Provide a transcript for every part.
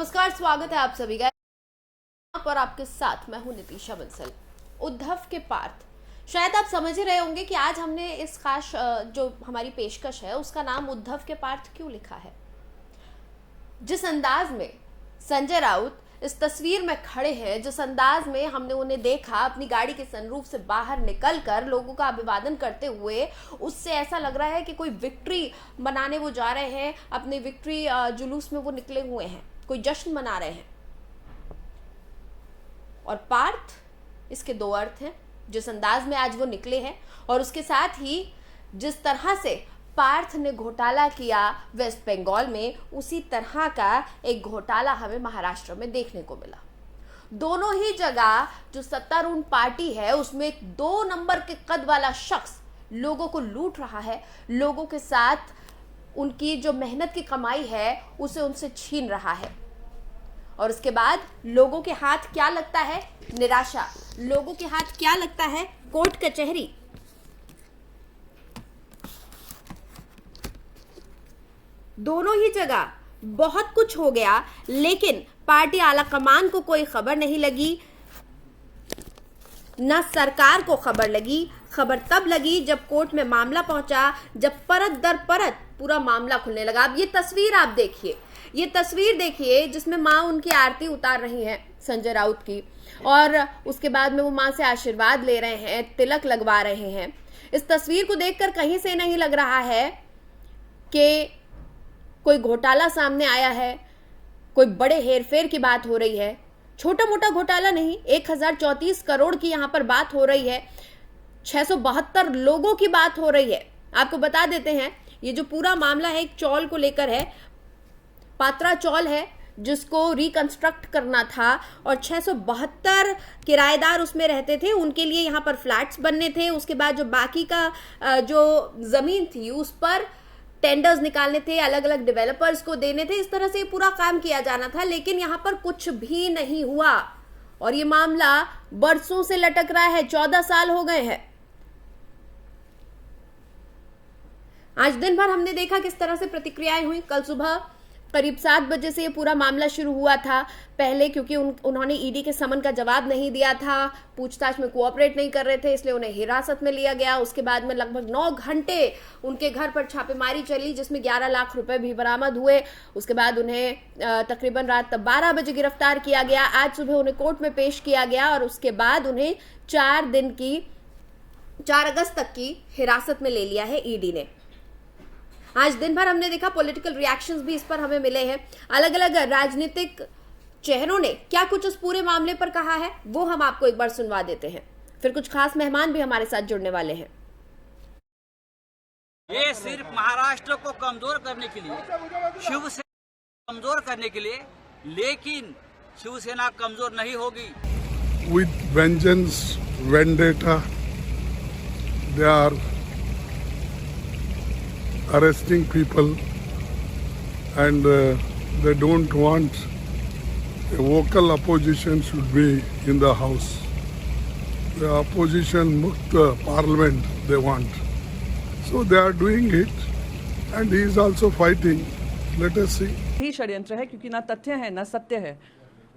नमस्कार, स्वागत है आप सभी का। यहाँ पर आपके साथ मैं हूँ नितिशा बंसल। उद्धव के पार्थ, शायद आप समझ ही रहे होंगे कि आज हमने इस खास जो हमारी पेशकश है उसका नाम उद्धव के पार्थ क्यों लिखा है। जिस अंदाज में संजय राउत इस तस्वीर में खड़े हैं, जिस अंदाज में हमने उन्हें देखा अपनी गाड़ी के सनरूफ से बाहर निकलकर लोगों का अभिवादन करते हुए, उससे ऐसा लग रहा है कि कोई विक्ट्री मनाने वो जा रहे हैं, अपने विक्ट्री जुलूस में वो निकले हुए हैं, कोई जश्न मना रहे हैं। और पार्थ, इसके दो अर्थ हैं। जिस अंदाज में आज वो निकले हैं और उसके साथ ही जिस तरह से पार्थ ने घोटाला किया वेस्ट बंगाल में, उसी तरह का एक घोटाला हमें महाराष्ट्र में देखने को मिला। दोनों ही जगह जो सत्तारूढ़ पार्टी है उसमें एक 2 नंबर के कद वाला शख्स लोगों को लूट रहा है, लोगों के साथ उनकी जो मेहनत की कमाई है उसे उनसे छीन रहा है। और उसके बाद लोगों के हाथ क्या लगता है? निराशा। लोगों के हाथ क्या लगता है? कोर्ट कचहरी। दोनों ही जगह बहुत कुछ हो गया, लेकिन पार्टी आला कमान को कोई खबर नहीं लगी, ना सरकार को खबर लगी। खबर तब लगी जब कोर्ट में मामला पहुंचा, जब परत दर परत पूरा मामला खुलने लगा। अब ये तस्वीर आप देखिए, ये तस्वीर देखिए जिसमें माँ उनकी आरती उतार रही हैं संजय राउत की, और उसके बाद में वो माँ से आशीर्वाद ले रहे हैं, तिलक लगवा रहे हैं। इस तस्वीर को देखकर कहीं से नहीं लग रहा है कि कोई घोटाला सामने आया है, कोई बड़े हेरफेर की बात हो रही है। छोटा मोटा घोटाला नहीं, 1034 करोड़ की यहाँ पर बात हो रही है, 672 लोगों की बात हो रही है। आपको बता देते हैं, ये जो पूरा मामला है एक चौल को लेकर है, पात्रा चौल है जिसको रिकंस्ट्रक्ट करना था, और 672 किराएदार उसमें रहते थे, उनके लिए यहाँ पर फ्लैट्स बनने थे। उसके बाद जो बाकी का जो जमीन थी उस पर टेंडर्स निकालने थे, अलग अलग डेवलपर्स को देने थे। इस तरह से पूरा काम किया जाना था, लेकिन यहाँ पर कुछ भी नहीं हुआ और ये मामला बरसों से लटक रहा है। 14 साल हो गए हैं। आज दिन भर हमने देखा किस तरह से प्रतिक्रियाएं हुई। कल सुबह करीब 7 बजे से ये पूरा मामला शुरू हुआ था। पहले क्योंकि उन्होंने ईडी के समन का जवाब नहीं दिया था, पूछताछ में कोऑपरेट नहीं कर रहे थे, इसलिए उन्हें हिरासत में लिया गया। उसके बाद में लगभग 9 घंटे उनके घर पर छापेमारी चली, जिसमें 11 लाख रुपए भी बरामद हुए। उसके बाद उन्हें तकरीबन रात 12 बजे गिरफ्तार किया गया। आज सुबह उन्हें कोर्ट में पेश किया गया और उसके बाद उन्हें 4 अगस्त तक की हिरासत में ले लिया है ईडी ने। आज दिन भर हमने देखा पॉलिटिकल रिएक्शंस भी इस पर हमें मिले हैं। अलग अलग राजनीतिक चेहरों ने क्या कुछ उस पूरे मामले पर कहा है वो हम आपको एक बार सुनवा देते हैं। फिर कुछ खास मेहमान भी हमारे साथ जुड़ने वाले हैं। ये सिर्फ महाराष्ट्र को कमजोर करने के लिए, शिवसेना कमजोर करने के लिए, लेकिन शिवसेना कमजोर नहीं होगी। With vengeance, vendetta, they are arresting people, and they don't want a vocal opposition should be in the house. The opposition mukta parliament they want. So they are doing it, and he is also fighting. Let us see. ही षड्यंत्र है, क्योंकि ना तथ्य है ना सत्य है,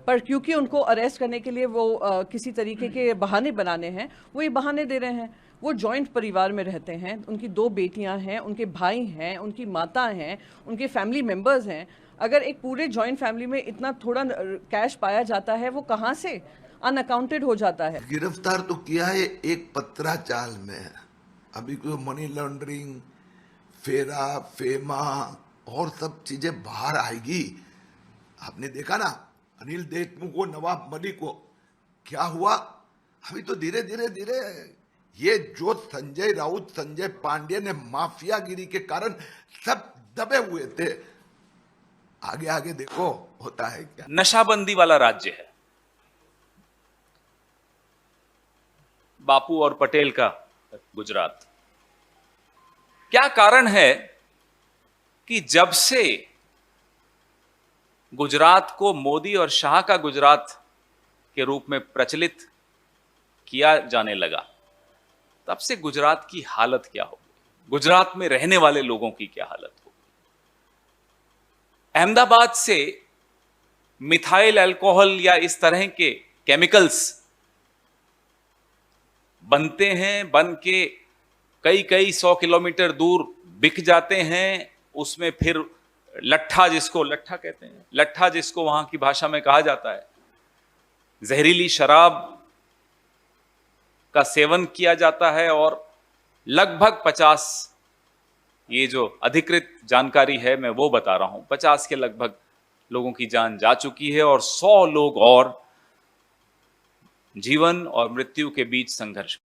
पर क्योंकि उनको अरेस्ट करने के लिए वो किसी तरीके के बहाने बनाने हैं, वो ये बहाने दे रहे हैं। वो जॉइंट परिवार में रहते हैं, उनकी 2 बेटियां हैं, उनके भाई हैं, उनकी माता हैं, उनके फैमिली मेंबर्स हैं। अगर एक पूरे जॉइंट फैमिली में इतना थोड़ा कैश पाया जाता है, वो कहाँ से अनअकाउंटेड हो जाता है। गिरफ्तार तो किया है एक पत्राचाल में, अभी कोई मनी लॉन्ड्रिंग, फेरा फेमा और सब चीजें बाहर आएगी। आपने देखा ना अनिल देशमुख को, नवाब मलिक को क्या हुआ। अभी तो धीरे धीरे ये जो संजय राउत, संजय पांडे ने माफियागिरी के कारण सब दबे हुए थे, आगे आगे देखो होता है क्या। नशाबंदी वाला राज्य है बापू और पटेल का गुजरात। क्या कारण है कि जब से गुजरात को मोदी और शाह का गुजरात के रूप में प्रचलित किया जाने लगा, तब से गुजरात की हालत क्या होगी, गुजरात में रहने वाले लोगों की क्या हालत होगी। अहमदाबाद से मिथाइल अल्कोहल या इस तरह के केमिकल्स बनते हैं, बन के कई कई 100 किलोमीटर दूर बिक जाते हैं। उसमें फिर लट्ठा कहते हैं, लट्ठा जिसको वहां की भाषा में कहा जाता है, जहरीली शराब का सेवन किया जाता है और लगभग 50, ये जो अधिकृत जानकारी है मैं वो बता रहा हूं, 50 के लगभग लोगों की जान जा चुकी है और 100 लोग और जीवन और मृत्यु के बीच संघर्ष।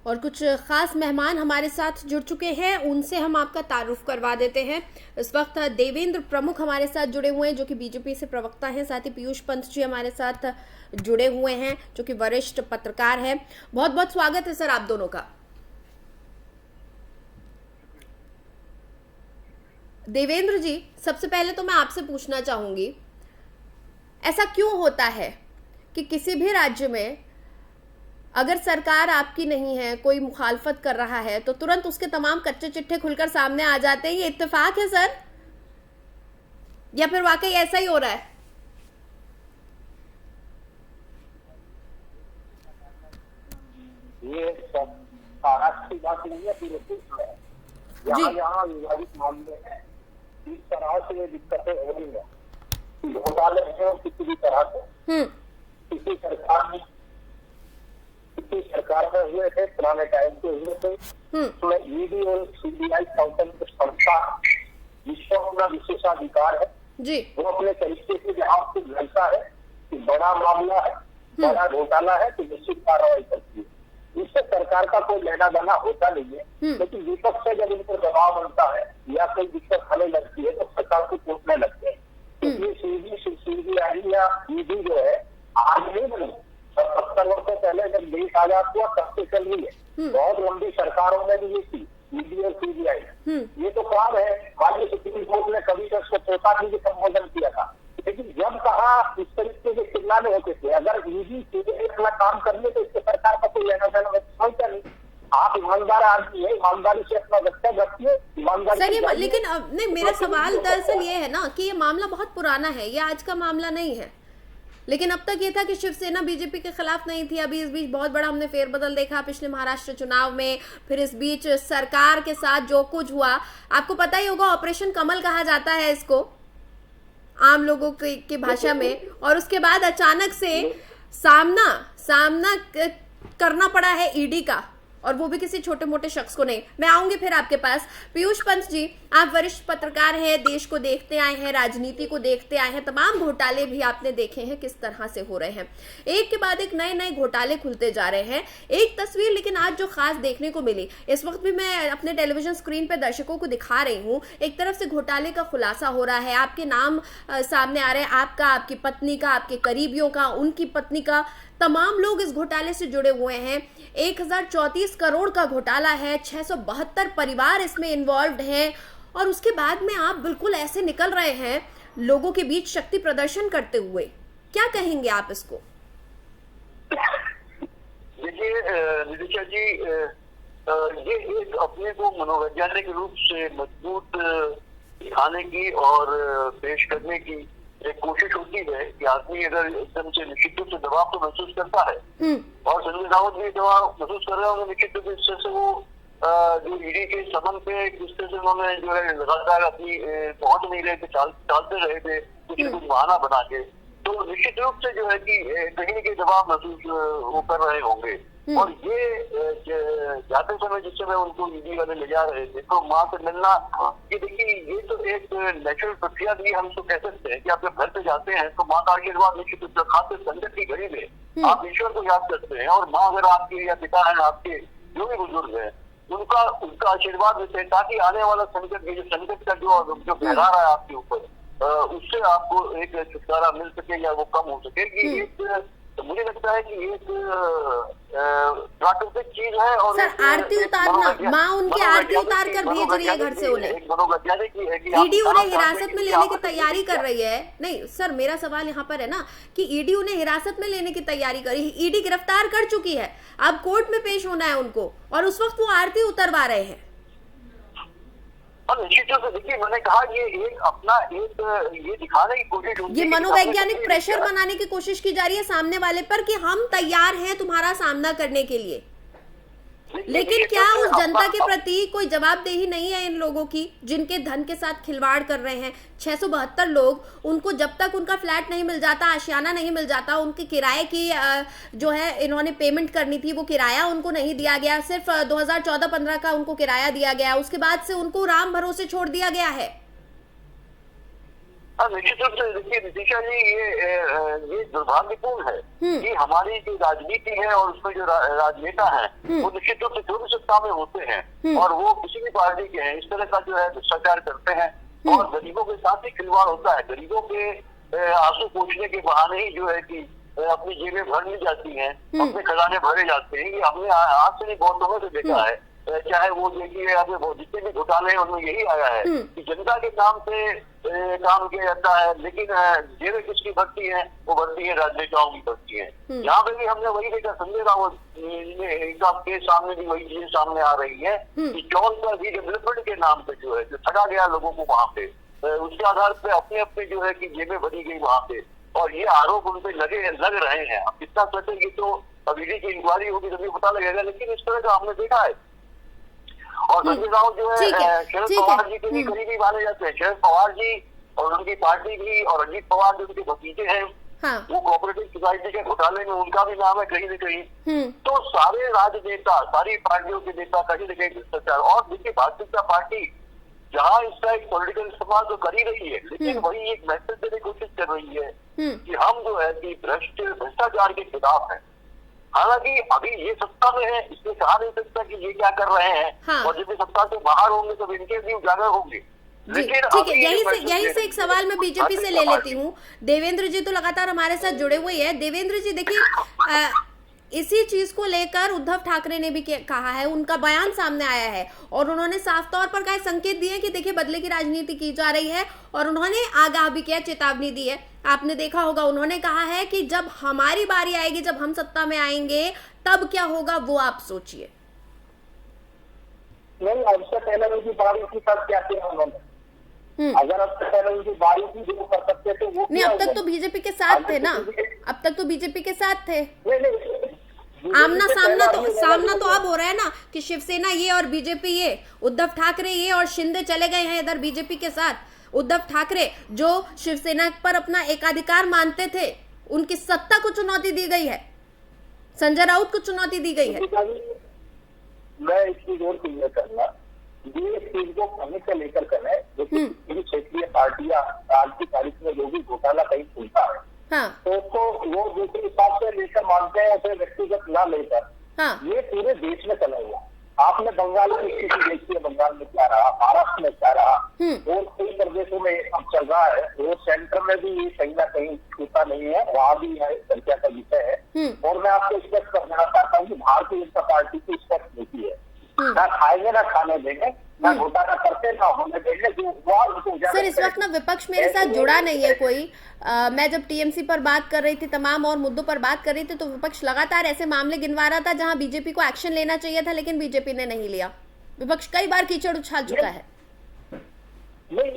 और कुछ खास मेहमान हमारे साथ जुड़ चुके हैं, उनसे हम आपका तारुफ करवा देते हैं। इस वक्त देवेंद्र प्रमुख हमारे साथ जुड़े हुए हैं जो कि बीजेपी से प्रवक्ता हैं, साथ ही पीयूष पंत जी हमारे साथ जुड़े हुए हैं जो कि वरिष्ठ पत्रकार हैं। बहुत बहुत स्वागत है सर आप दोनों का। देवेंद्र जी, सबसे पहले तो मैं आपसे पूछना चाहूंगी, ऐसा क्यों होता है कि किसी भी राज्य में अगर सरकार आपकी नहीं है, कोई मुखालफत कर रहा है तो तुरंत उसके तमाम कच्चे चिट्ठे खुलकर सामने आ जाते हैं? ये इत्तेफाक है सर, या फिर वाकई ऐसा ही हो रहा है? ये महाराष्ट्र की बात नहीं है, पूरे देश में यहाँ विवादित मामले हैं, इस तरह से ये दिक्कतें हो रही है। घोटाले हैं किसी भी तरह से, किसी सरकार में हुए थे, पुराने टाइम के हुए थे, उसमें ईडी और सीबीआई स्वतंत्र संस्था जिसको अपना विशेषाधिकार है जी, वो अपने तरीके से जहाँ से लड़ता है कि बड़ा मामला है, बड़ा घोटाला है तो निश्चित कार्रवाई करती है। इससे सरकार का कोई लेना देना होता नहीं है, लेकिन विपक्ष से जब इन पर दबाव बनता है या कोई दिक्कत हमें लगती है तो सरकार को टूटने लगते हैं। तो ये सीबीआई या ईडी जो है आज नहीं बनी, 70 वर्षों पहले जब देश आजाद हुआ तब से चल रही है। बहुत लंबी सरकारों में भी ये थी ईडी और सीबीआई। ये तो काम है, माननीय सुप्रीम कोर्ट ने कभी तक चौथा भी संबोधन किया था, लेकिन जब कहा इस तरीके के चिल्लाने होते थे, अगर ईडी सीबीआई अपना काम कर ले तो इससे सरकार का कोई लेना देना समझता नहीं। आप ईमानदार आदमी है, ईमानदारी से अपना वक्तव्य रखिए, ईमानदारी सर ये लेकिन नहीं, मेरा सवाल दरअसल ये है ना कि ये मामला बहुत पुराना है, ये आज का मामला नहीं है। लेकिन अब तक ये था कि शिवसेना बीजेपी के खिलाफ नहीं थी। अभी इस बीच बहुत बड़ा हमने फेरबदल देखा पिछले महाराष्ट्र चुनाव में, फिर इस बीच सरकार के साथ जो कुछ हुआ, आपको पता ही होगा, ऑपरेशन कमल कहा जाता है इसको आम लोगों की भाषा में, और उसके बाद अचानक से सामना करना पड़ा है ईडी का, और वो भी किसी छोटे मोटे शख्स को नहीं। मैं आऊंगी फिर आपके पास। पीयूष पंत जी, आप वरिष्ठ पत्रकार हैं, देश को देखते आए हैं, राजनीति को देखते आए हैं, तमाम घोटाले भी आपने देखे हैं किस तरह से हो रहे हैं, एक के बाद एक नए नए घोटाले खुलते जा रहे हैं। एक तस्वीर लेकिन आज जो खास देखने को मिली, इस वक्त भी मैं अपने टेलीविजन स्क्रीन पर दर्शकों को दिखा रही हूँ, एक तरफ से घोटाले का खुलासा हो रहा है, आपके नाम सामने आ रहे हैं, आपका, आपकी पत्नी का, आपके करीबियों का, उनकी पत्नी का, तमाम लोग इस घोटाले से जुड़े हुए हैं। 1034 करोड़ का घोटाला है, 672 परिवार इसमें इन्वॉल्व हैं, और उसके बाद में आप बिल्कुल ऐसे निकल रहे हैं लोगों के बीच शक्ति प्रदर्शन करते हुए। क्या कहेंगे आप इसको? देखिए नितिशा जी, ये एक अपने को मनोवैज्ञानिक रूप से मजबूत दिखाने की और पेश करने की एक कोशिश होती है कि आदमी अगर एकदम से निश्चित रूप से दबाव तो महसूस करता है, और संजय राउत भी दबाव महसूस कर रहे होंगे निश्चित रूप से वो जो ईडी के समन पे किस तरह से उन्होंने जो है लगातार अपनी पहुंच नहीं रहे थे, टालते रहे थे कुछ बहाना बना के, तो निश्चित रूप से जो है कि कहीं के दबाव महसूस वो कर रहे होंगे। और ये जाते समय जिस समय उनको ईडी वाले ले जा रहे थे तो माँ से मिलना, ये देखिए ये तो एक नेचुरल प्रक्रिया भी हम तो कह सकते हैं कि आप जब घर पे जाते हैं तो माँ का आशीर्वाद निश्चित रूप से, खासकर संकट की घड़ी में आप ईश्वर को याद करते हैं, और माँ अगर आपके या पिता है आपके जो भी बुजुर्ग है उनका आशीर्वाद देते हैं, ताकि आने वाला संकट का जो गहरा रहा है आपके ऊपर, उससे आपको एक छुटकारा मिल सके या वो कम हो सके। कि तो मुझे लगता है कि एक प्राकृतिक चीज है। और सर आरती उतारना, माँ उनकी आरती उतार कर भेज रही है घर से उन्हें, ईडी उन्हें हिरासत में लेने की तैयारी कर रही है। नहीं सर, मेरा सवाल यहाँ पर है ना कि ईडी उन्हें हिरासत में लेने की तैयारी कर रही है, ईडी गिरफ्तार कर चुकी है, अब कोर्ट में पेश होना है उनको, और उस वक्त वो आरती उतरवा रहे हैं। और निश्चित रूप से देखिए, मैंने कहा ये एक अपना एक ये दिखाने की कोशिश होती ये है कि मनोवैज्ञानिक हमने प्रेशर बनाने की कोशिश की जा रही है सामने वाले पर कि हम तैयार हैं तुम्हारा सामना करने के लिए, लेकिन क्या उस जनता के प्रति कोई जवाबदेही नहीं है इन लोगों की जिनके धन के साथ खिलवाड़ कर रहे हैं। 672 लोग, उनको जब तक उनका फ्लैट नहीं मिल जाता, आशियाना नहीं मिल जाता, उनके किराए की जो है इन्होंने पेमेंट करनी थी वो किराया उनको नहीं दिया गया, सिर्फ 2014-15 का उनको किराया दिया गया, उसके बाद से उनको राम भरोसे छोड़ दिया गया है। निश्चित रूप से देखिए नितिशा जी, ये दुर्भाग्यपूर्ण है कि हमारी जो राजनीति है और उसमें जो राजनेता हैं वो निश्चित रूप से जो भी सत्ता में होते हैं और वो किसी भी पार्टी के हैं, इस तरह का जो है भ्रष्टाचार करते हैं और गरीबों के साथ ही खिलवाड़ होता है। गरीबों के आंसू पोंछने के बहाने ही जो है कि अपनी जेबें भर ली जाती हैं, अपने खजाने भरे जाते हैं। ये हमने आज से नहीं बहुत समय से देखा है, चाहे वो देखिए अभी जितने भी घोटाले हैं उनमें यही आया है कि जनता के नाम से काम किया जाता है, लेकिन जेबें किसकी भरती है, वो भरती है राजनेताओं की भरती है। यहाँ पे भी हमने वही देखा, संजय राउत के सामने भी वही चीजें सामने आ रही है कि चौल का डेवलपमेंट के नाम पे जो है जो ठगा गया लोगों को वहाँ पे, उसके आधार पे अपने अपने जो है कि जेबें भरी गई वहाँ पे, और ये आरोप उन पे लग रहे हैं। अब कितना सच है ये तो ईडी की इंक्वायरी होगी तभी पता लगेगा, लेकिन इस तरह का हमने देखा है। और संजय राउत जो है शरद पवार जी के भी करीबी माने जाते हैं। शरद पवार जी और उनकी पार्टी भी और अजीत पवार जो उनके भतीजे हैं, वो कोऑपरेटिव सोसाइटी के घोटाले में उनका भी नाम है कहीं न कहीं। तो सारे राजनेता, सारी पार्टियों के नेता कहीं न कहीं भ्रष्टाचार। और देखिए भारतीय जनता पार्टी जहाँ इसका एक पॉलिटिकल इस्तेमाल तो कर ही रही है, लेकिन वही एक मैसेज देने की कोशिश कर रही है कि हम जो है कि भ्रष्टाचार के खिलाफ है। हालांकि अभी ये सत्ता में है, इसलिए कहा नहीं सकता कि ये क्या कर रहे हैं, और जब सत्ता से बाहर होंगे तब इनके भी उजागर होंगे। लेकिन ठीक है, यहीं से एक सवाल मैं बीजेपी से ले लेती हूँ। देवेंद्र जी तो लगातार हमारे साथ जुड़े हुए हैं। देवेंद्र जी देखिए, इसी चीज को लेकर उद्धव ठाकरे ने भी कहा है, उनका बयान सामने आया है और उन्होंने साफ तौर पर कहा संकेत दिए कि देखिए बदले की राजनीति की जा रही है, और उन्होंने आगाह भी किया, चेतावनी दी है। आपने देखा होगा, उन्होंने कहा है कि जब हमारी बारी आएगी, जब हम सत्ता में आएंगे तब क्या होगा वो आप सोचिए। नहीं, अब से पहले उनकी बारी थी तब क्या किया उन्होंने? अगर अब से पहले उनकी बारी थी जो कर सकते थे वो नहीं, अब तक तो बीजेपी के साथ थे ना, अब तक तो बीजेपी के साथ थे। आमना सामना तो अब हो रहा है ना कि शिवसेना ये और बीजेपी ये, उद्धव ठाकरे ये और शिंदे चले गए हैं इधर बीजेपी के साथ। उद्धव ठाकरे जो शिवसेना पर अपना एकाधिकार मानते थे, उनकी सत्ता को चुनौती दी गई है, संजय राउत को चुनौती दी गई है। मैं इस चीज और क्लियर करना, ये चीज को करने से लेकर करें, जो क्षेत्रीय पार्टियां आज की तारीख में जो भी घोटाला कहीं खुलता है तो उसको वो दूसरे हिसाब से लेकर मानते हैं, उसे व्यक्तिगत ना लेकर। ये पूरे देश में चला हुआ। आपने बंगाल की स्थिति देखी है, बंगाल में क्या रहा, महाराष्ट्र में क्या रहा, और कई प्रदेशों में अब चल रहा है। वो सेंटर में भी कहीं ना कहीं छूता नहीं है, वहाँ भी है चर्चा का विषय है। और मैं आपको स्पष्ट करना चाहता हूँ कि भारतीय जनता पार्टी की स्पष्ट नीति है, ना खाएंगे ना खाने देंगे, ना घोटाला करते ना होने देंगे। जो हुआ उनको सर, इस वक्त ना विपक्ष मेरे साथ जुड़ा नहीं है कोई। मैं जब टीएमसी पर बात कर रही थी, तमाम और मुद्दों पर बात कर रही थी, तो विपक्ष लगातार ऐसे मामले गिनवा रहा था जहां बीजेपी को एक्शन लेना चाहिए था, लेकिन बीजेपी ने नहीं लिया। विपक्ष कई बार कीचड़ उछाल चुका है। नहीं,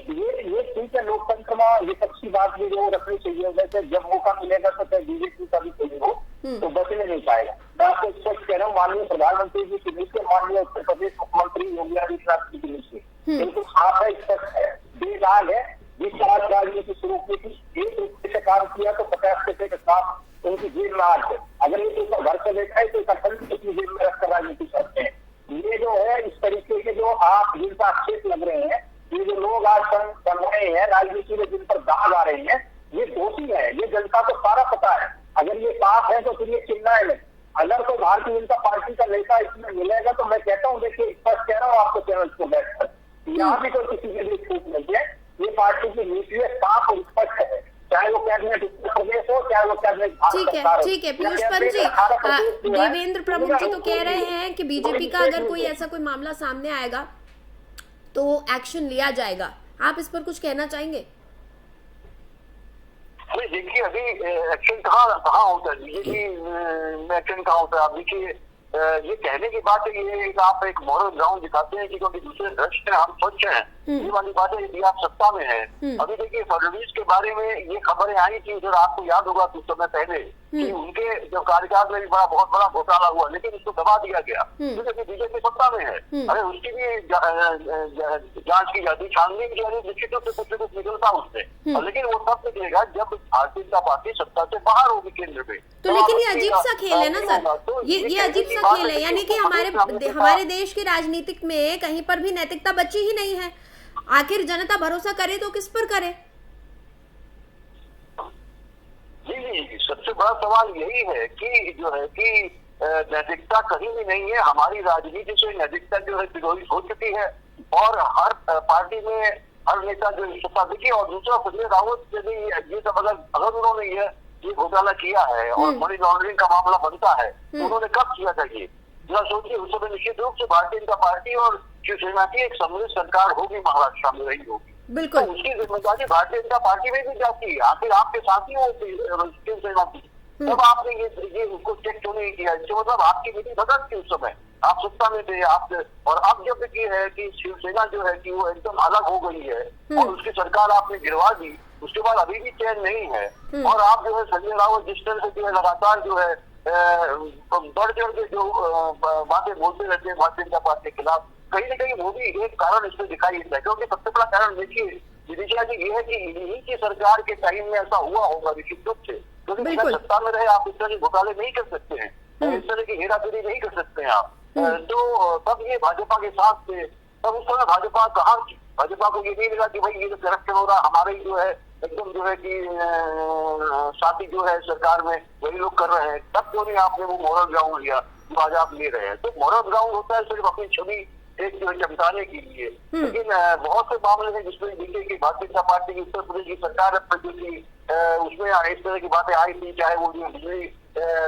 ये ठीक है, लोकतंत्र में विपक्षी बात भी जो रखनी चाहिए। वैसे जब मौका मिलेगा तो चाहे बीजेपी का भी कोई हो तो बचने नहीं पाएगा। मैं आपको स्पष्ट कह रहा हूँ, माननीय प्रधानमंत्री जी की नीति, माननीय उत्तर प्रदेश मुख्यमंत्री योगी आदित्यनाथ जी की नीति बिल्कुल साफ है, स्पष्ट है, बेदाग है। जिस तरह राजनीति शुरू की थी, 1 रुपये से काम किया तो 50 पैसे के साथ उनकी जेब में आज है। अगर ये तो घर से देखा है तो अखंड अपनी जेब में रखकर राजनीति करते हैं। ये जो है इस तरीके के जो आप जिनका आक्षेप लग रहे हैं, ये जो लोग आज कर रहे हैं राजनीति में, जिन पर दाग आ रहे हैं, ये दोषी है। ये जनता को सारा पता है। अगर ये साफ है तो फिर ये चिल्लाए नहीं। अगर तो भारतीय जनता पार्टी का नेता इसमें मिलेगा तो मैं कहता हूँ, देखिए स्पष्ट कह रहा हूँ आपको चैनल को बैठकर, यहाँ भी कोई किसी के लिए छूट नहीं है। ये पार्टी की नीति है, साफ और स्पष्ट है, चाहे वो कैबिनेट उत्तर प्रदेश हो, चाहे वो कैबिनेट ठीक है पीयूष पंत जी, देवेंद्र प्रमुख जी तो कह रहे हैं कि बीजेपी का अगर कोई ऐसा कोई मामला सामने आएगा तो एक्शन लिया जाएगा। आप इस पर कुछ कहना चाहेंगे? अरे देखिए, अभी एक्शन कहाँ होता है, बीजेपी में एक्शन कहाँ होता है? आप देखिए ये कहने की बात है, ये आप एक मॉरल ग्राउंड दिखाते हैं कि क्योंकि दूसरे राष्ट्र में हम स्वच्छ हैं, ये वाली बात है। यदि आप सत्ता में हैं, अभी देखिए फडणवीस के बारे में ये खबरें आई थी, उधर आपको याद होगा कुछ समय पहले कि उनके जो कार्यकाल में भी बहुत बड़ा घोटाला हुआ, लेकिन उसको दबा दिया गया क्योंकि बीजेपी सत्ता में है। अरे उसकी भी जांच की जाती, छानबीन की जाती, निश्चित रूप से कुछ निकलता उससे, लेकिन वो तब निकलेगा जब भारतीय जनता पार्टी सत्ता से बाहर होगी केंद्र में। तो लेकिन ये अजीब सा खेल है ना सर, ये अजीब सा खेल है, यानी कि हमारे देश की राजनीतिक में कहीं पर भी नैतिकता बची ही नहीं है। आखिर जनता भरोसा करे तो किस पर करे? जी, सबसे बड़ा सवाल यही है कि जो है कि नैतिकता कहीं भी नहीं है। हमारी राजनीति से नैतिकता जो है तिरोहित हो चुकी है और हर पार्टी में हर नेता जो सत्ता देखिए। और दूसरा संजय राउत यदि ये सब अगर उन्होंने ये घोटाला किया है और मनी लॉन्ड्रिंग का मामला बनता है तो उन्होंने कब किया था ये जरा सोचिए। उस समय निश्चित रूप से भारतीय जनता पार्टी और शिवसेना की एक सम्मिलित सरकार होगी, महाराष्ट्र में रही होगी, बिल्कुल। तो उसकी जिम्मेदारी भारतीय जनता पार्टी में भी जाती है। आखिर आपके साथी हो शिवसेना की, तब आपने ये उसको चेक क्यों नहीं किया? इससे मतलब आपकी मीटिंग बदल थी उस समय, आप सत्ता में थे आप। और अब जब ये है कि शिवसेना जो है कि वो एकदम अलग हो गई है और उसकी सरकार आपने गिरवा दी, उसके बाद अभी भी चैन नहीं है। और आप जो है संजय राउत जिस तरह से जो है लगातार जो है बढ़ चढ़ के जो बातें बोलते रहते हैं भारतीय जनता पार्टी के खिलाफ, कहीं न कहीं वो भी एक कारण इसमें दिखाई देता है। क्योंकि सबसे बड़ा कारण देखिए विदिशा जी ये है कि इन्हीं की सरकार के टाइम में ऐसा हुआ होगा निश्चित रूप से, क्योंकि सत्ता में रहे आप इस तरह के घोटाले नहीं कर सकते हैं, इस तरह की हेराफेरी नहीं कर सकते हैं आप। तो तब ये भाजपा के साथ थे, तब उस समय भाजपा कहाँ थी? भाजपा को ये नहीं लगा कि भाई ये तो करप्शन हो रहा, हमारे ही जो है एकदम जो है कि साथी जो है सरकार में वही लोग कर रहे हैं। तब क्यों नहीं आपने वो मॉरल ग्राउंड लिया जो आज आप ले रहे हैं? तो मॉरल ग्राउंड होता है सिर्फ अपनी छवि एक जो है चमकाने के लिए, लेकिन बहुत से मामले हैं जिसमें देखिए कि भारतीय जनता पार्टी की उत्तर प्रदेश की सरकार उसमें इस तरह की बातें आई थी, चाहे वो जो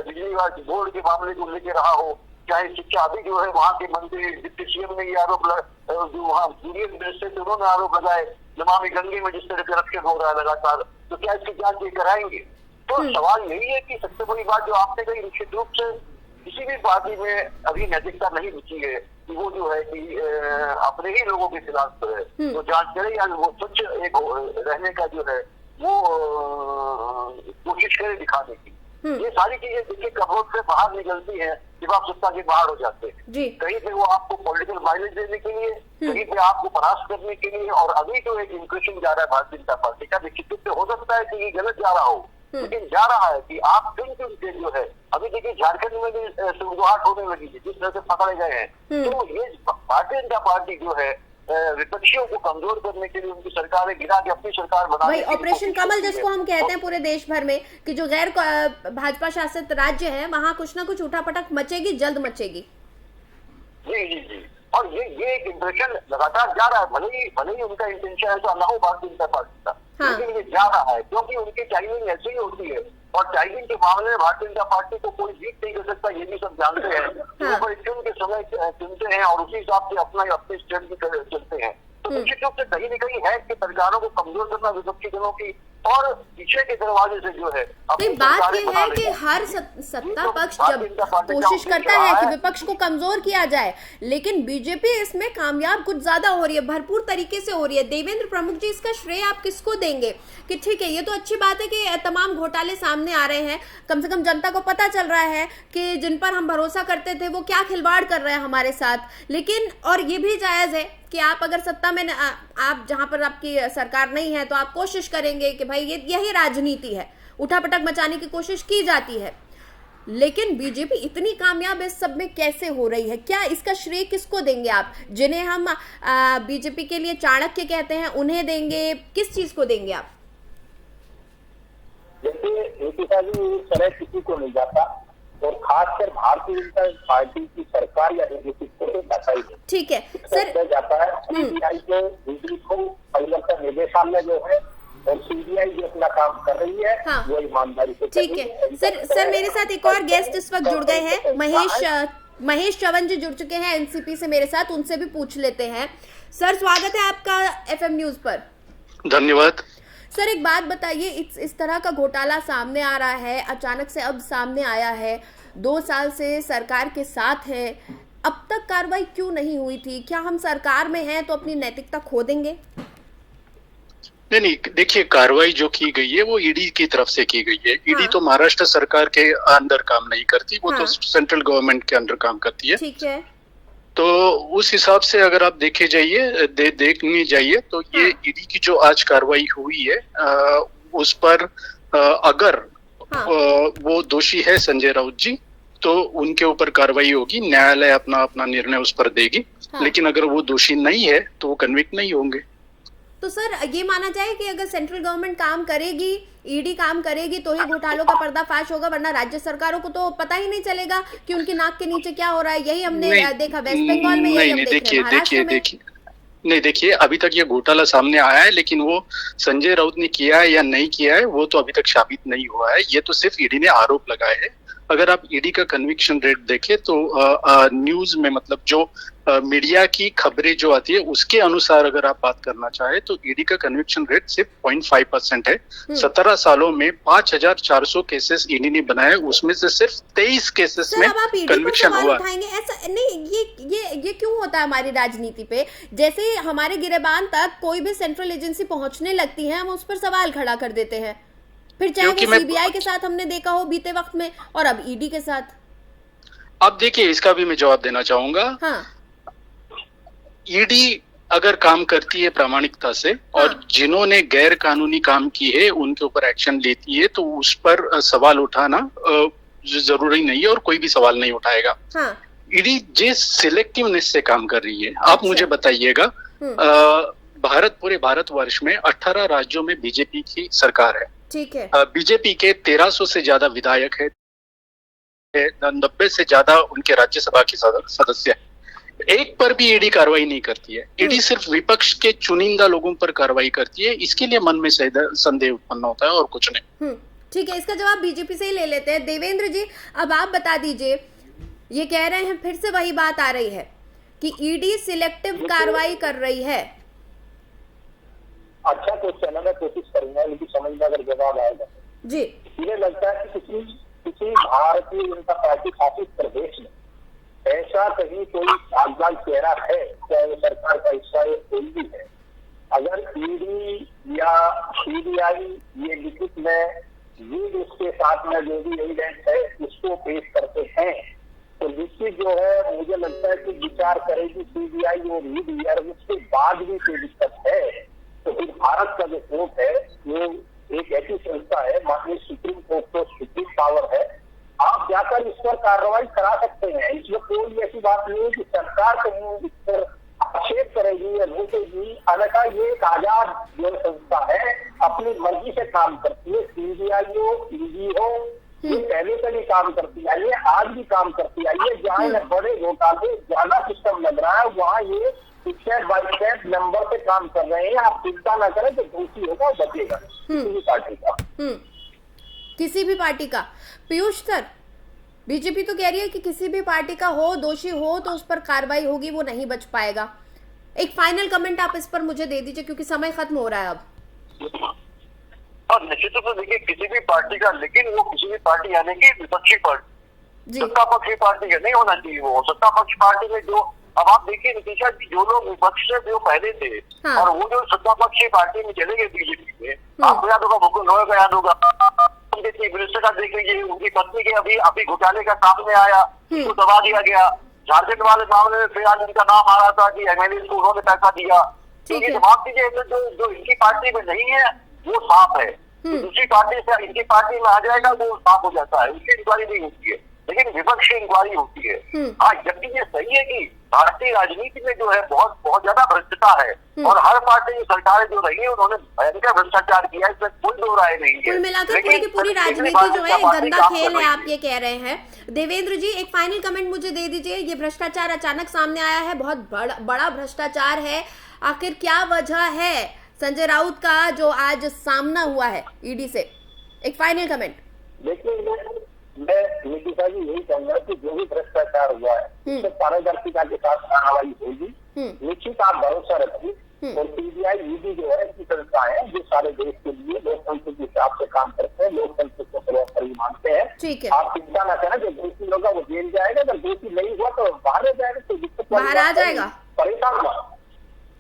बिजली बोर्ड के मामले को लेकर रहा हो, चाहे शिक्षा अभी जो है वहाँ के मंत्री डिप्टी सीएम ने ये आरोप जो वहाँ यूनियन मिनिस्टर थे उन्होंने आरोप लगाए नमामि गंगे में जिस तरह करप्शन हो रहा है लगातार, तो क्या इसकी जांच ये कराएंगे? तो सवाल यही है कि सबसे बड़ी बात जो आपने कही, निश्चित रूप से किसी भी पार्टी में अभी नैतिकता नहीं बची है कि वो जो है कि अपने ही लोगों के खिलाफ तो जांच करे या वो स्वच्छ एक रहने का जो है वो कोशिश करे दिखाने की। ये सारी चीजें देखिए कबूत से बाहर निकलती हैं जब आप सत्ता के बाहर हो जाते हैं। कहीं पे वो आपको पॉलिटिकल माइलेज देने के लिए, कहीं पे आपको परास्त करने के लिए। और अभी जो एक इंप्रेशन जा रहा है भारतीय जनता पार्टी का, निश्चित रूप से हो सकता है कि ये गलत जा रहा हो, लेकिन जा रहा है कि आप कहीं के जो है अभी देखिए झारखंड में भी सुगबुगाहट होने लगी है जिस तरह से पकड़े गए हैं। तो ये भारतीय जनता पार्टी जो है विपक्षियों को कमजोर करने के लिए उनकी सरकार गिरा के अपनी सरकार बनाने वही ऑपरेशन कमल जिसको हम कहते हैं पूरे देश भर में कि जो गैर भाजपा शासित राज्य है वहाँ कुछ ना कुछ उठापटक मचेगी, जल्द मचेगी। जी और ये एक इंप्रेशन लगातार जा रहा है, भले ही उनका इंटेंशन है तो ना हो भारतीय जनता पार्टी का, लेकिन ये जा रहा है क्योंकि उनकी टाइमिंग ऐसी ही होती है। और टाइमिंग के मामले में भारतीय जनता पार्टी को कोई जीत नहीं कर सकता, ये भी सब जानते हैं। वो चुन के समय चुनते हैं और उसी हिसाब से अपनी स्ट्रेटजी चलते हैं। तो निश्चित रूप से कहीं न कहीं है कि सरकारों को कमजोर करना विपक्षी दलों की और पीछे के दरवाजे से जो है। तो बात ये है कि हर सत्ता पक्ष जब कोशिश करता है कि विपक्ष को कमजोर किया जाए, लेकिन बीजेपी इसमें कामयाब कुछ ज्यादा हो रही है, भरपूर तरीके से हो रही है। देवेंद्र प्रमुख जी, इसका श्रेय आप किसको देंगे कि ठीक है ये तो अच्छी बात है कि तमाम घोटाले सामने आ रहे हैं, कम से कम जनता को पता चल रहा है कि जिन पर हम भरोसा करते थे वो क्या खिलवाड़ कर रहे हैं हमारे साथ। लेकिन और ये भी जायज है कि आप अगर सत्ता में आप जहां पर आपकी सरकार नहीं है तो आप कोशिश करेंगे कि भाई यही राजनीति है, उठापटक मचाने की कोशिश की जाती है। लेकिन बीजेपी इतनी कामयाब इस सब में कैसे हो रही है? क्या इसका श्रेय किसको देंगे आप? जिन्हें हम बीजेपी के लिए चाणक्य कहते हैं उन्हें देंगे, किस चीज को देंगे आप? जैसे तरह किसी को नहीं जाता और खासकर भारतीय जनता पार्टी की सरकार या बीजेपी को ठीक है सर जाता है। सीबीआई को बिजली को परिवर्तन निदेशालय जो है और सीबीआई जो अपना काम कर रही है वो ईमानदारी से ठीक है। सर मेरे साथ एक और गेस्ट इस वक्त जुड़ गए हैं, महेश चवन जी जुड़ चुके हैं एनसीपी से मेरे साथ, उनसे भी पूछ लेते हैं। सर स्वागत है आपका एफएम न्यूज पर। धन्यवाद। सर एक बात बताइए, इस तरह का घोटाला सामने आ रहा है, अचानक से अब सामने आया है, 2 साल से सरकार के साथ है, अब तक कार्रवाई क्यों नहीं हुई थी? क्या हम सरकार में हैं तो अपनी नैतिकता खो देंगे? नहीं, देखिए, कार्रवाई जो की गई है वो ईडी की तरफ से की गई है। ईडी तो महाराष्ट्र सरकार के अंदर काम नहीं करती, वो तो सेंट्रल गवर्नमेंट के अंडर काम करती है। ठीक है। तो उस हिसाब से अगर आप देखने जाइए तो ये ईडी की जो आज कार्रवाई हुई है उस पर अगर वो दोषी है संजय राउत जी, तो उनके ऊपर कार्रवाई होगी, न्यायालय अपना निर्णय उस पर देगी। लेकिन अगर वो दोषी नहीं है तो वो कन्विक्ट नहीं होंगे। तो सर ये माना जाए कि अगर सेंट्रल गवर्नमेंट काम करेगी, ईडी काम करेगी तो ही घोटालों का पर्दाफाश होगा, वरना राज्य सरकारों को तो पता ही नहीं चलेगा कि उनकी नाक के नीचे क्या हो रहा है। यही हमने देखा वेस्ट बंगाल में, यही हम देख रहे हैं महाराष्ट्र में। देखिए, अभी तक ये घोटाला सामने आया है, लेकिन वो संजय राउत ने किया है या नहीं किया है वो तो अभी तक साबित नहीं हुआ है। ये तो सिर्फ ईडी ने आरोप लगाए हैं। अगर आप ईडी का कन्विक्शन रेट देखें तो न्यूज में, मतलब जो मीडिया की खबरें जो आती है उसके अनुसार अगर आप बात करना चाहे तो ईडी का कन्विक्शन रेट सिर्फ 0.5% है। 17 सालों में 5400 केसेस ईडी ने बनाए, उसमें से सिर्फ 23 केसेस में कन्विक्शन हुआ। ऐसा नहीं, ये क्यों होता है हमारी राजनीति पे? जैसे हमारे गिरेबान तक कोई भी सेंट्रल एजेंसी पहुंचने लगती है, हम उस पर सवाल खड़ा कर देते हैं, फिर चाहे वो सीबीआई के साथ हमने देखा हो बीते वक्त में, और अब ईडी के साथ। अब देखिए, इसका भी मैं जवाब देना चाहूंगा। ईडी अगर काम करती है प्रामाणिकता से और जिन्होंने गैर कानूनी काम की है उनके ऊपर एक्शन लेती है, तो उस पर सवाल उठाना जरूरी नहीं है और कोई भी सवाल नहीं उठाएगा। ईडी जिस सिलेक्टिवनेस से काम कर रही है, आप मुझे बताइएगा, पूरे भारतवर्ष में 18 राज्यों में बीजेपी की सरकार है। ठीक है। बीजेपी के 1300 से ज्यादा विधायक है, 90 से ज्यादा उनके राज्यसभा के सदस्य है। एक पर भी ईडी कार्रवाई नहीं करती है। ईडी सिर्फ विपक्ष के चुनिंदा लोगों पर कार्रवाई करती है, इसके लिए मन में संदेह उत्पन्न होता है और कुछ नहीं। ठीक है, इसका जवाब बीजेपी से ही ले लेते हैं। देवेंद्र जी, अब आप बता दीजिए, ये कह रहे हैं, फिर से वही बात आ रही है कि ईडी सिलेक्टिव कार्रवाई कर रही है। अच्छा क्वेश्चन है, मैं कोशिश करूंगा, लेकिन समझ में अगर जवाब आएगा जी। मुझे लगता है कि किसी भारतीय जनता पार्टी शासित प्रदेश में ऐसा कहीं कोई सावधान चेहरा है, चाहे वो सरकार का हिस्सा है, कोई भी है, अगर ईडी या सीबीआई ये लिखित में लीड उसके साथ में जो भी एविडेंस है उसको पेश करते हैं, तो निश्चित जो है मुझे लगता है कि विचार करेगी सीबीआई और ईडी, और उसके बाद भी कोई दिक्कत है तो फिर भारत का जो कोर्ट है वो एक ऐसी संस्था है, माननीय सुप्रीम कोर्ट तो सुप्रीम पावर है, आप जाकर इस पर कार्रवाई करा सकते हैं। इसमें कोई ऐसी बात नहीं है कि सरकार कहीं इस पर आक्षेप करेगी या रोकेगी। अन्यथा ये एक आजाद जो संस्था है, अपनी मर्जी से काम करती है। सीबीआई हो, ईडी हो, ये पहले से भी काम करती आई है, आज भी काम करती आई है। जहाँ बड़े घोटाले ज्यादा सिस्टम लग रहा है वहाँ ये स्टेप बाय स्टेप नंबर पे काम कर रहे हैं। आप चिंता ना करें, जो दोषी होगा वो बचेगा किसी भी पार्टी का। किसी भी पार्टी का। पीयूष सर, बीजेपी तो कह रही है कि किसी भी पार्टी का हो, दोषी हो तो उस पर कार्रवाई होगी, वो नहीं बच पाएगा। एक फाइनल कमेंट आप इस पर मुझे दे दीजिए, क्योंकि समय खत्म हो रहा है अब। और निश्चित रूप से देखिए किसी भी पार्टी का, लेकिन वो किसी भी पार्टी यानी कि विपक्षी पार्टी, सत्ता पक्षी पार्टी का नहीं होना चाहिए। वो सत्ता पक्ष पार्टी में जो, अब आप देखिए नितीशा जी, जो लोग विपक्ष से जो पहले थे और वो जो सत्ता पक्षी पार्टी में चले गए बीजेपी में, आपको याद होगा, मुकुल रॉय का याद होगा, भ्रष्टाचार देख लीजिए, उनकी पत्नी के अभी घोटाले का सामने आया, उसको दबा दिया गया। झारखंड वाले मामले में फिर आज उनका नाम आ रहा था कि एमएलए को उन्होंने पैसा दिया। तो ये जवाब दीजिए, जो इनकी पार्टी में नहीं है वो साफ है, दूसरी पार्टी से इनकी पार्टी में आ जाएगा वो साफ हो जाता है, उसकी इंक्वायरी नहीं होती है, लेकिन विपक्ष की इंक्वायरी होती है। हाँ, जबकि ये सही है कि भारतीय राजनीति में जो है बहुत बहुत ज्यादा भ्रष्टता है और हर पार्टी की सरकारें जो रही है उन्होंने भयंकर भ्रष्टाचार किया, इसमें कोई दो राय नहीं है। कुल मिलाकर पूरी राजनीति जो है गंदा खेल है, आप ये कह रहे हैं। देवेंद्र जी, एक फाइनल कमेंट मुझे दे दीजिए। ये भ्रष्टाचार अचानक सामने आया है, बहुत बड़ा भ्रष्टाचार है, आखिर क्या वजह है संजय राउत का जो आज सामना हुआ है ईडी से? एक फाइनल कमेंट। देखिए, मैं नितीशा जी यही कहूंगा कि जो भी भ्रष्टाचार हुआ है उससे पारदर्शिता के साथ कार्रवाई होगी। निश्चित आप भरोसा रखिए और सीबीआई ईडी जो है ऐसी संस्था है जो सारे देश के लिए लोकतंत्र के हिसाब से काम करते हैं, लोकतंत्र को सर्वोपरि मानते हैं। ठीक है, आप चिंता ना करें, जो दोषी होगा वो जेल जाएगा, अगर दोषी नहीं हुआ तो बाहर जाएगा, तो दिक्कत बाहर आ जाएगा, परेशान ना।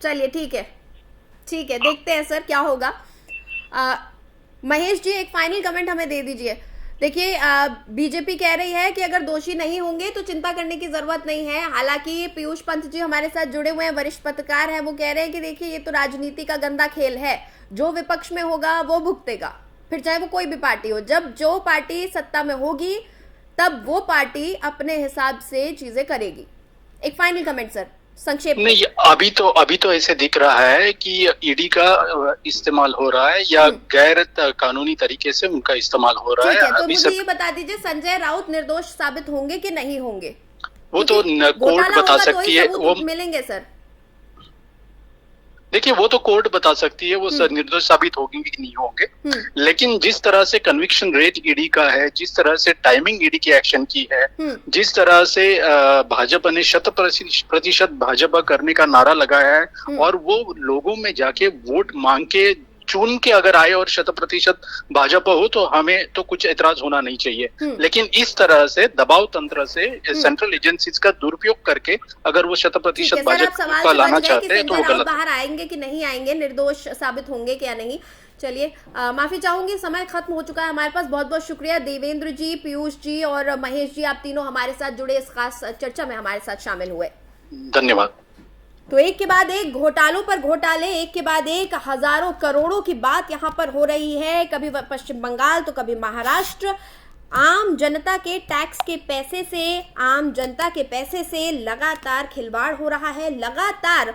चलिए ठीक है, ठीक है, देखते हैं सर क्या होगा। महेश जी एक फाइनल कमेंट हमें दे दीजिए। देखिए बीजेपी कह रही है कि अगर दोषी नहीं होंगे तो चिंता करने की जरूरत नहीं है। हालांकि पीयूष पंत जी हमारे साथ जुड़े हुए हैं, वरिष्ठ पत्रकार हैं, वो कह रहे हैं कि देखिए ये तो राजनीति का गंदा खेल है, जो विपक्ष में होगा वो भुगतेगा, फिर चाहे वो कोई भी पार्टी हो। जब जो पार्टी सत्ता में होगी तब वो पार्टी अपने हिसाब से चीजें करेगी। एक फाइनल कमेंट सर संक्षेप में। नहीं, अभी तो ऐसे दिख रहा है कि ईडी का इस्तेमाल हो रहा है या गैर कानूनी तरीके से उनका इस्तेमाल हो रहा है। तो मुझे ये बता दीजिए संजय राउत निर्दोष साबित होंगे कि नहीं होंगे? वो तो कोर्ट बता सकती है, वो मिलेंगे सर। देखिए वो तो कोर्ट बता सकती है वो निर्दोष साबित होंगे कि नहीं होंगे, लेकिन जिस तरह से कन्विक्शन रेट ईडी का है, जिस तरह से टाइमिंग ईडी की एक्शन की है, जिस तरह से भाजपा ने 100% भाजपा करने का नारा लगाया है और वो लोगों में जाके वोट मांग के चुन के अगर आए और 100% भाजपा हो तो हमें तो कुछ एतराज होना नहीं चाहिए। लेकिन इस तरह से दबाव तंत्र से सेंट्रल एजेंसीज का दुरुपयोग करके अगर वो 100% भाजपा का लाना चाहते हैं तो वो गलत। बाहर आएंगे कि नहीं आएंगे, निर्दोष साबित होंगे क्या नहीं? चलिए माफी चाहूंगी, समय खत्म हो चुका है हमारे पास। बहुत बहुत शुक्रिया देवेंद्र जी, पीयूष जी और महेश जी, आप तीनों हमारे साथ जुड़े, इस खास चर्चा में हमारे साथ शामिल हुए। धन्यवाद। तो एक के बाद एक घोटालों पर घोटाले, एक के बाद एक हजारों करोड़ों की बात यहाँ पर हो रही है। कभी पश्चिम बंगाल तो कभी महाराष्ट्र। आम जनता के टैक्स के पैसे से, आम जनता के पैसे से लगातार खिलवाड़ हो रहा है, लगातार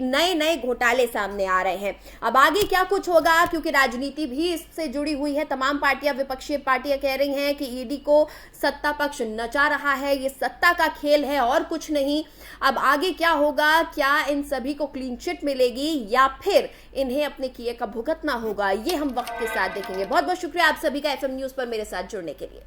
नए नए घोटाले सामने आ रहे हैं। अब आगे क्या कुछ होगा, क्योंकि राजनीति भी इससे जुड़ी हुई है। तमाम पार्टियां, विपक्षी पार्टियां कह रही हैं कि ईडी को सत्ता पक्ष नचा रहा है, ये सत्ता का खेल है और कुछ नहीं। अब आगे क्या होगा, क्या इन सभी को क्लीन चिट मिलेगी या फिर इन्हें अपने किए का भुगतना होगा, ये हम वक्त के साथ देखेंगे। बहुत बहुत शुक्रिया आप सभी का FM न्यूज पर मेरे साथ जुड़ने के लिए।